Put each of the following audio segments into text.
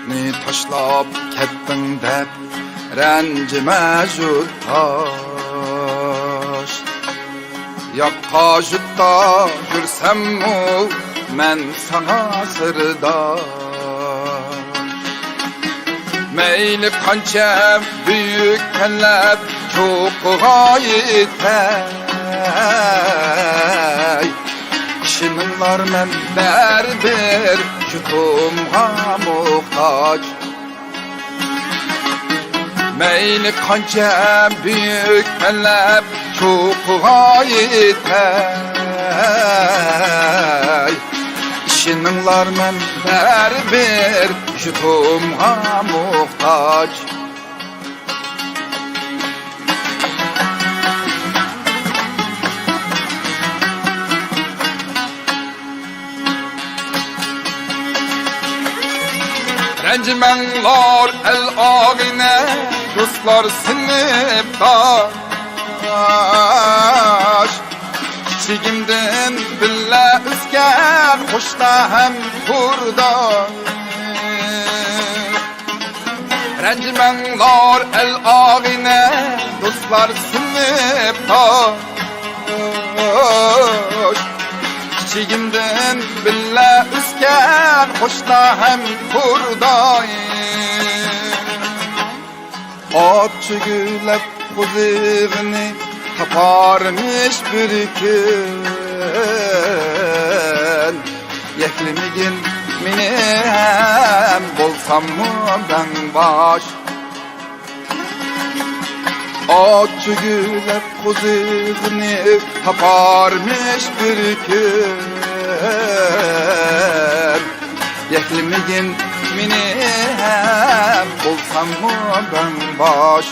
Ne taşlap kettin dep rencime jutaş. Yakka jutta gürsem mu men sana sırdaş. Meyli kança büyük kellep çok gayetey. Kişinler men derdir jutumha muhtaç. Meyli kança büyük kellep çok gayetey. Kişinler men derdir jutumha muhtaç. Rencimenler el ağine, dostlar sınıftaş. Kiçigimden billa üzgen, hoşta hem kurdaş. Rencimenler el ağine, dostlar sınıftaş. Kiçigimden billa üzgen, hoşta hem kurdaş. At çügülep kuzığını taparmış bir gün. Yeklimigin mini hem bolsam mı ben baş. At çügülep kuzığını taparmış bir gün. Yeklimigin mini hem bolsam mı ben baş.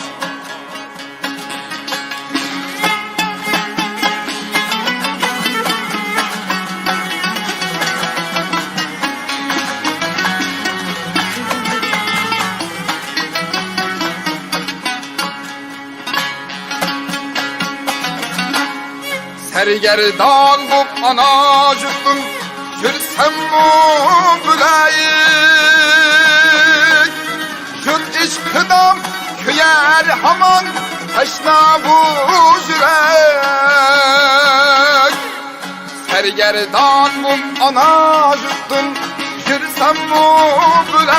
Sergerdan bu ana juttum gürsem mu bülayik. Jut işkıdam küyer haman taşna bu jürek. Sergerdan bu ana juttum gürsem mu bülayik.